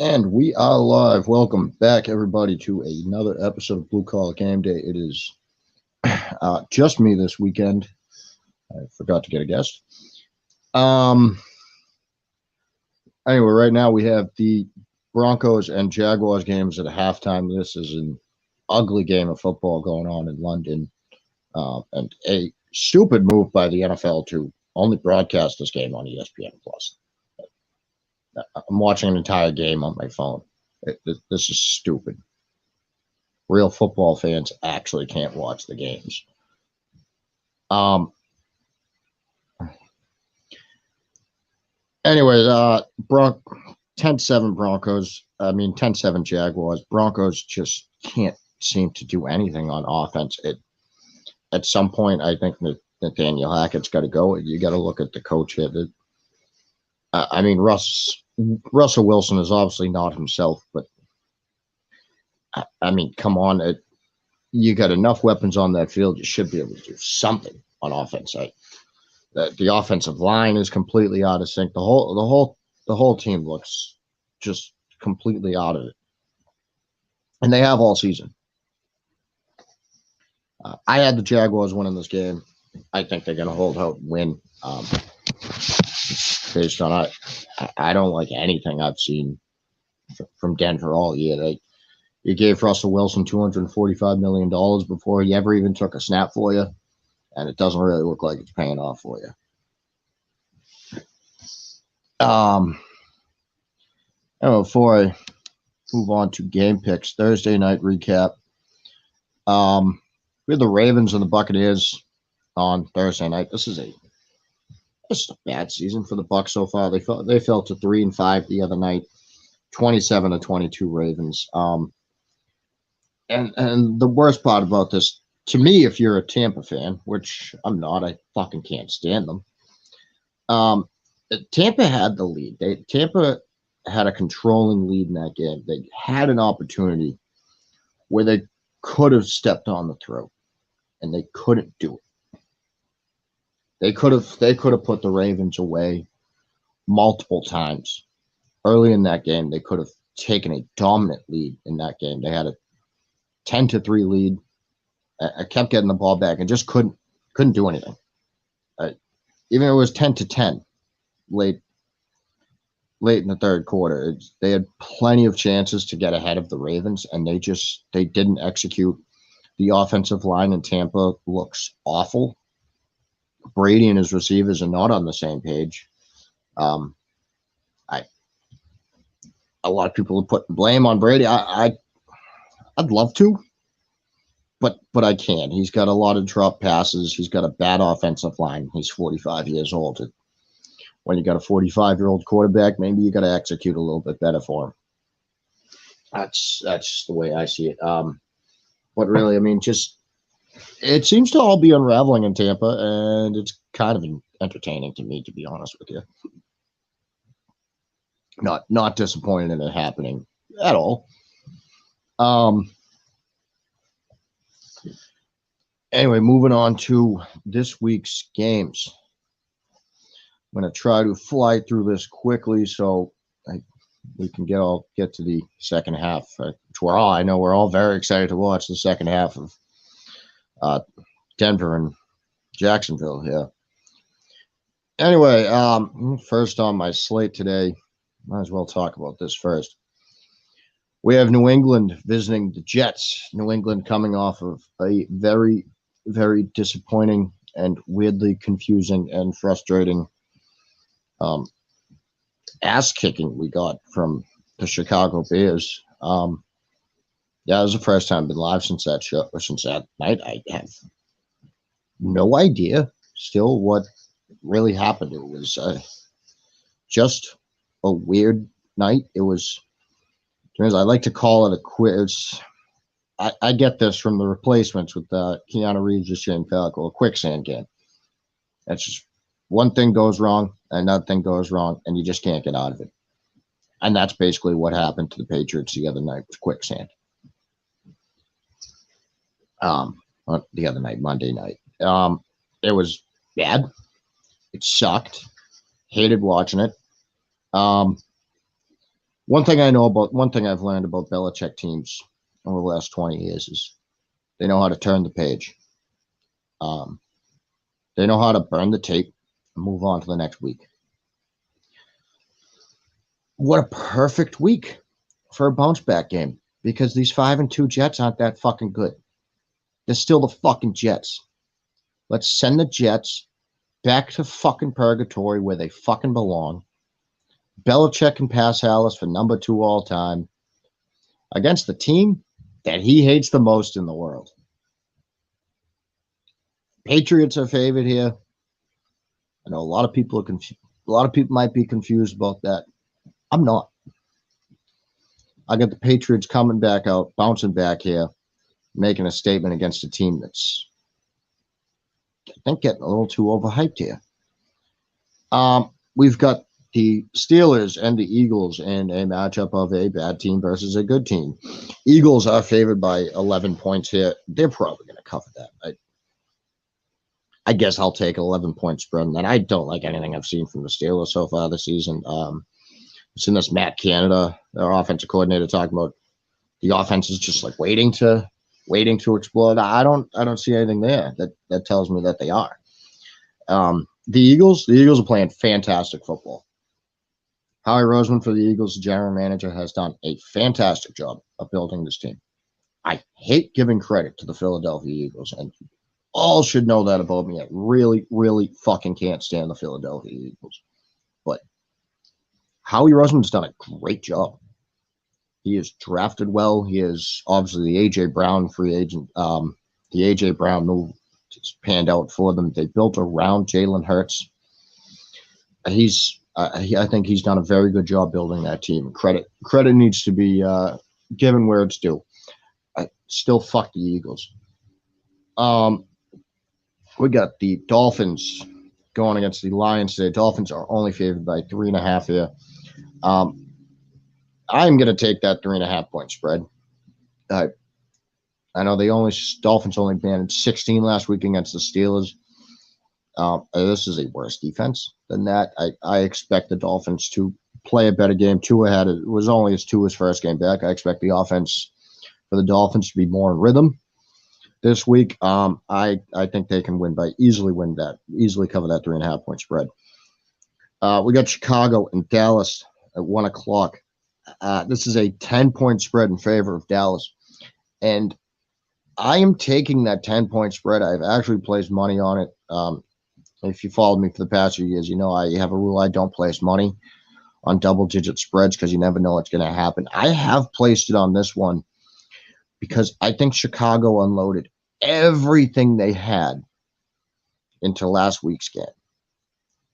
And we are live. Welcome back, everybody, to another episode of Blue Collar Game Day. It is just me this weekend. I forgot to get a guest. Um. Anyway, right now we have the Broncos and Jaguars games at halftime. This is an ugly game of football going on in London, and a stupid move by the NFL to only broadcast this game on ESPN Plus. I'm watching an entire game on my phone. This is stupid. Real football fans actually can't watch the games. Um. Anyways, 10-7 Broncos. I mean, 10-7 Jaguars. Broncos just can't seem to do anything on offense. At some point, I think that Nathaniel Hackett's got to go. You got to look at the coach here. I mean, Russell Wilson is obviously not himself, but I mean, come on. You got enough weapons on that field. You should be able to do something on offense. The offensive line is completely out of sync. The whole team looks just completely out of it, and they have all season. I had the Jaguars winning this game. I think they're going to hold out and win. Based on I don't like anything I've seen from Denver all year. You gave Russell Wilson $245 million before he ever even took a snap for you, and it doesn't really look like it's paying off for you. Before I move on to game picks, Thursday night recap. We had the Ravens and the Buccaneers on Thursday night. This is a bad season for the Bucs so far. They fell to 3-5 the other night, 27-22 Ravens. And the worst part about this, to me, if you're a Tampa fan, which I'm not, I fucking can't stand them. Tampa had the lead. Tampa had a controlling lead in that game. They had an opportunity where they could have stepped on the throat, and they couldn't do it. They could have put the Ravens away multiple times early in that game. They could have taken a dominant lead in that game. They had a 10-3 lead. I kept getting the ball back and just couldn't do anything. Even if it was 10-10 late in the third quarter, they had plenty of chances to get ahead of the Ravens, and they didn't execute. The offensive line in Tampa looks awful. Brady and his receivers are not on the same page. A lot of people have put blame on Brady. I'd love to, but I can't. He's got a lot of drop passes. He's got a bad offensive line. He's 45 years old. When you got a 45-year-old quarterback, maybe you got to execute a little bit better for him. That's just the way I see it. But really, I mean, it seems to all be unraveling in Tampa, and it's kind of entertaining to me, to be honest with you. Not disappointed in it happening at all. Anyway, moving on to this week's games. I'm going to try to fly through this quickly so we can get to the second half, which we're all very excited to watch the second half of Denver and Jacksonville here. Anyway, first on my slate today, might as well talk about this first. We have New England visiting the Jets. New England coming off of a very, very disappointing and weirdly confusing and frustrating ass kicking we got from the Chicago Bears. Yeah, it was the first time I've been live since that night. I have no idea still what really happened. It was just a weird night. It was, I like to call it a quiz. I get this from the replacements with Keanu Reeves and Shane Falco, a quicksand game. That's just one thing goes wrong, another thing goes wrong, and you just can't get out of it. And that's basically what happened to the Patriots the other night with quicksand. The other night, Monday night. It was bad. It sucked. Hated watching it. One thing I've learned about Belichick teams over the last 20 years is they know how to turn the page. Um, they know how to burn the tape and move on to the next week. What a perfect week for a bounce back game, because these 5-2 Jets aren't that fucking good. They're still the fucking Jets. Let's send the Jets back to fucking purgatory where they fucking belong. Belichick can pass Hallis for number 2 all time against the team that he hates the most in the world. Patriots are favored here. I know a lot of people are confused. A lot of people might be confused about that. I'm not. I got the Patriots coming back out, bouncing back here, making a statement against a team that's, I think, getting a little too overhyped here. We've got the Steelers and the Eagles in a matchup of a bad team versus a good team. Eagles are favored by 11 points here. They're probably going to cover that. I guess I'll take an 11-point spread. And I don't like anything I've seen from the Steelers so far this season. I've seen this Matt Canada, their offensive coordinator, talking about the offense is just like waiting to explode. I don't see anything there that tells me that they are. The Eagles are playing fantastic football. Howie Roseman for the Eagles, the general manager, has done a fantastic job of building this team. I hate giving credit to the Philadelphia Eagles, and you all should know that about me. I really, really fucking can't stand the Philadelphia Eagles. But Howie Roseman's done a great job. He is drafted well. He is obviously the A.J. Brown free agent. The A.J. Brown move just panned out for them. They built around Jalen Hurts. I think he's done a very good job building that team. Credit needs to be given where it's due. I still fuck the Eagles. We got the Dolphins going against the Lions today. Dolphins are only favored by 3.5 here. I'm going to take that 3.5-point spread. I know Dolphins only banned 16 last week against the Steelers. This is a worse defense than that. I expect the Dolphins to play a better game. Tua it was only Tua's first game back. I expect the offense for the Dolphins to be more in rhythm this week. I think they can easily cover that 3.5-point spread. We got Chicago and Dallas at 1 o'clock. This is a 10-point spread in favor of Dallas, and I am taking that 10-point spread. I've actually placed money on it. If you followed me for the past few years, you know I have a rule: I don't place money on double-digit spreads because you never know what's going to happen. I have placed it on this one because I think Chicago unloaded everything they had into last week's game,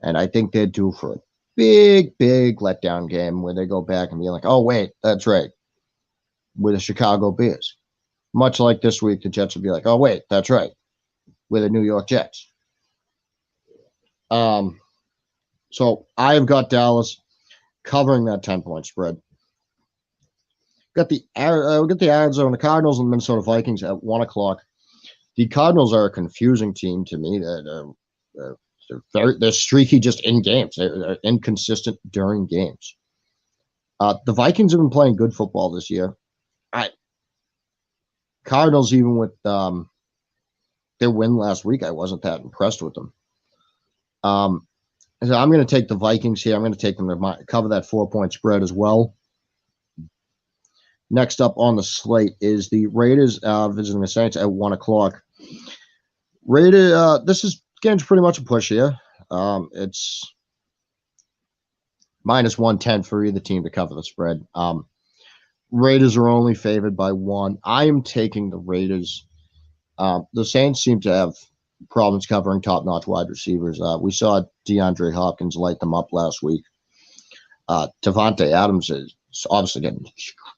and I think they're due for a big letdown game where they go back and be like, oh, wait, that's right, with the Chicago Bears. Much like this week, the Jets will be like, oh, wait, that's right, with the New York Jets. So I've got Dallas covering that 10-point spread. We got the Arizona Cardinals and Minnesota Vikings at 1 o'clock. The Cardinals are a confusing team to me. They're streaky just in games. They're inconsistent during games. The Vikings have been playing good football this year. Cardinals, even with their win last week, I wasn't that impressed with them. So I'm going to take the Vikings here. I'm going to take them to cover that 4-point spread as well. Next up on the slate is the Raiders visiting the Saints at 1 o'clock. This game's pretty much a push here. It's minus 110 for either team to cover the spread. Raiders are only favored by 1. I am taking the Raiders. The Saints seem to have problems covering top-notch wide receivers. We saw DeAndre Hopkins light them up last week. Devontae Adams is obviously getting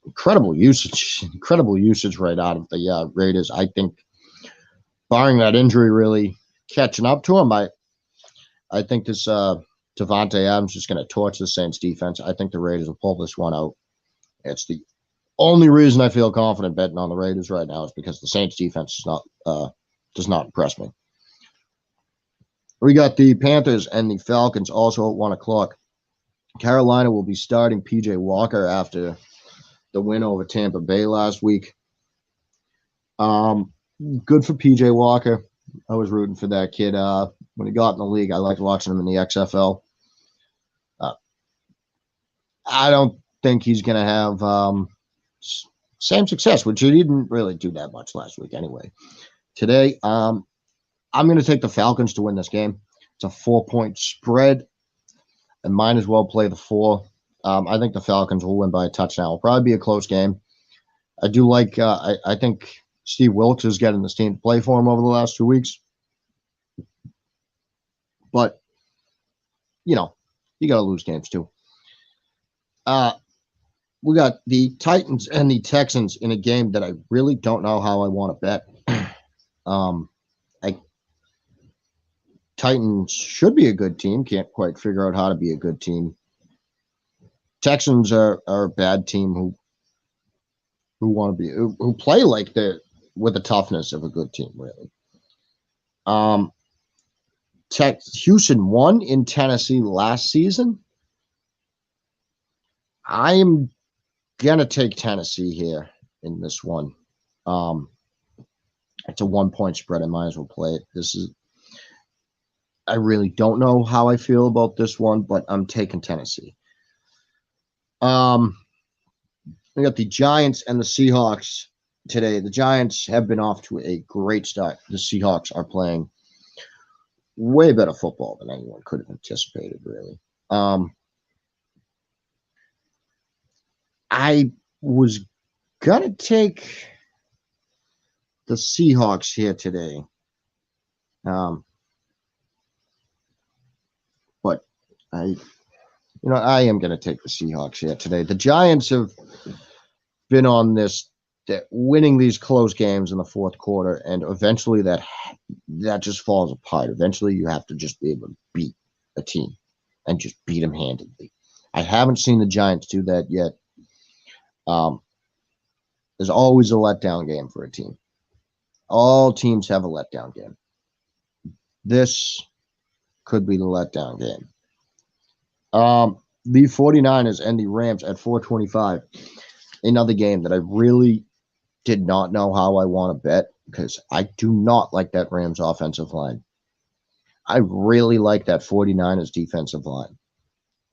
incredible usage right out of the Raiders. I think, barring that injury really catching up to him, I think this Devontae Adams is going to torch the Saints defense. I think the Raiders will pull this one out. It's the only reason I feel confident betting on the Raiders right now is because the Saints defense does not impress me. We got the Panthers and the Falcons also at 1 o'clock. Carolina will be starting PJ Walker after the win over Tampa Bay last week. Good for PJ Walker. I was rooting for that kid when he got in the league. I liked watching him in the XFL. I don't think he's going to have same success, which he didn't really do that much last week anyway. Today, I'm going to take the Falcons to win this game. It's a 4-point spread, and might as well play the 4. I think the Falcons will win by a touchdown. It'll probably be a close game. I do like, I think Steve Wilkes is getting this team to play for him over the last 2 weeks. But, you got to lose games too. We got the Titans and the Texans in a game that I really don't know how I want to bet. Titans should be a good team. Can't quite figure out how to be a good team. Texans are a bad team who want to be who play like they're with the toughness of a good team, really. Houston won in Tennessee last season. I am gonna take Tennessee here in this one. It's a 1-point spread. I might as well play it. I really don't know how I feel about this one, but I'm taking Tennessee. We got the Giants and the Seahawks today. The Giants have been off to a great start. The Seahawks are playing way better football than anyone could have anticipated, really. I was going to take the Seahawks here today. But I am going to take the Seahawks here today. The Giants have been on this, winning these close games in the fourth quarter, and eventually that just falls apart. Eventually you have to just be able to beat a team and just beat them handedly. I haven't seen the Giants do that yet. There's always a letdown game for a team. All teams have a letdown game. This could be the letdown game. The 49ers and the Rams at 425. Another game that I really did not know how I want to bet because I do not like that Rams offensive line. I really like that 49ers defensive line.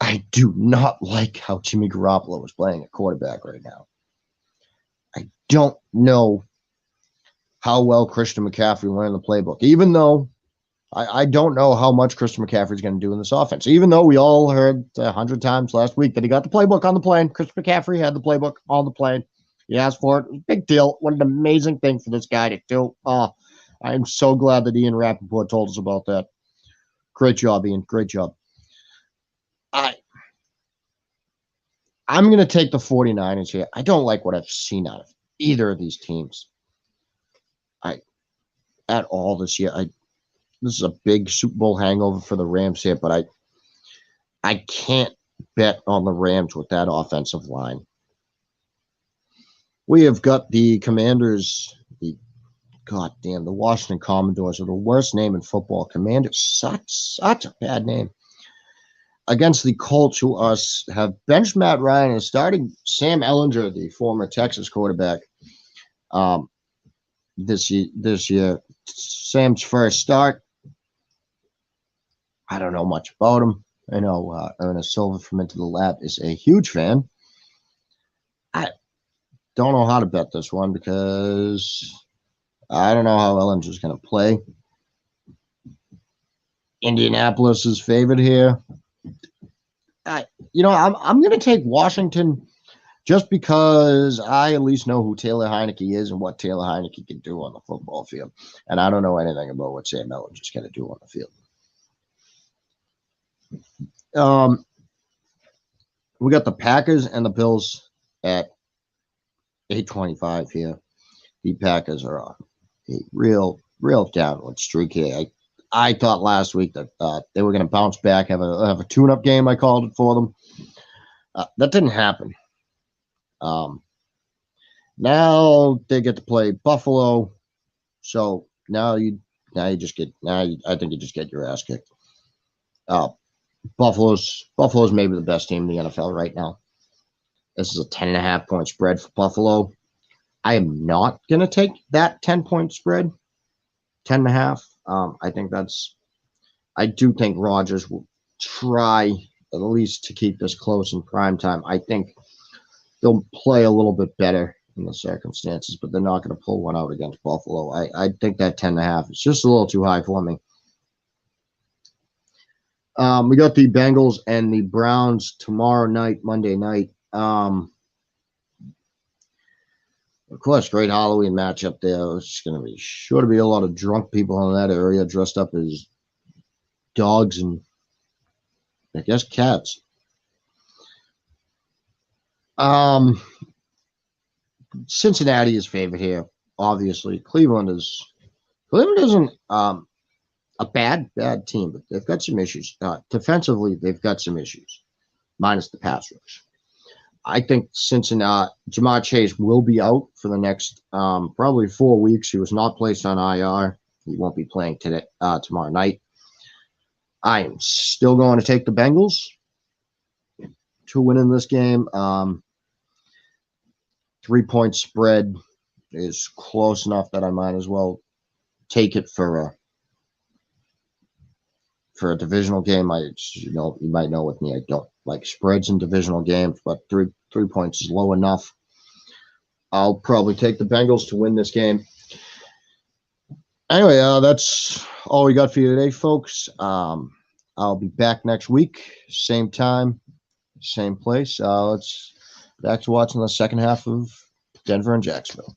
I do not like how Jimmy Garoppolo is playing at quarterback right now. I don't know how well Christian McCaffrey learned the playbook, even though I don't know how much Christian McCaffrey is going to do in this offense, even though we all heard 100 times last week that he got the playbook on the plane. Christian McCaffrey had the playbook on the plane. He asked for it. Big deal. What an amazing thing for this guy to do. I am so glad that Ian Rappaport told us about that. Great job, Ian. Great job. I'm going to take the 49ers here. I don't like what I've seen out of either of these teams at all this year. This is a big Super Bowl hangover for the Rams here, but I can't bet on the Rams with that offensive line. We have got the Commanders, the Washington Commodores are the worst name in football. Commanders, such a bad name. Against the Colts, who have benched Matt Ryan and starting Sam Ehlinger, the former Texas quarterback, this year. Sam's first start. I don't know much about him. I know Ernest Silva from Into the Lab is a huge fan. I don't know how to bet this one because I don't know how Ehlinger's going to play. Indianapolis is favored here. I'm going to take Washington just because I at least know who Taylor Heineke is and what Taylor Heineke can do on the football field. And I don't know anything about what Sam Ehlinger's going to do on the field. We got the Packers and the Bills at 825 here. The Packers are on a real downward streak here. I thought last week that they were going to bounce back, have a tune-up game. I called it for them. That didn't happen. Now they get to play Buffalo, I think you just get your ass kicked. Buffalo's maybe the best team in the NFL right now. This is a 10.5 point spread for Buffalo. I am not gonna take that 10-point spread, 10.5. I do think Rodgers will try at least to keep this close in prime time. I think they'll play a little bit better in the circumstances, but they're not going to pull one out against Buffalo. I think that 10.5 is just a little too high for me. We got the Bengals and the Browns tomorrow night, Monday night. Of course, great Halloween matchup there. It's going to be sure to be a lot of drunk people in that area dressed up as dogs and I guess cats. Cincinnati is favored here, obviously. Cleveland isn't a bad team, but they've got some issues. Defensively, they've got some issues, minus the pass rush. I think Cincinnati, Jamar Chase will be out for the next probably 4 weeks. He was not placed on IR. He won't be playing tomorrow night. I am still going to take the Bengals to win in this game. 3-point spread is close enough that I might as well take it for a divisional game. You might know with me, I don't like spreads in divisional games, but three points is low enough. I'll probably take the Bengals to win this game. Anyway, that's all we got for you today, folks. I'll be back next week, same time, same place. Let's back to watching the second half of Denver and Jacksonville.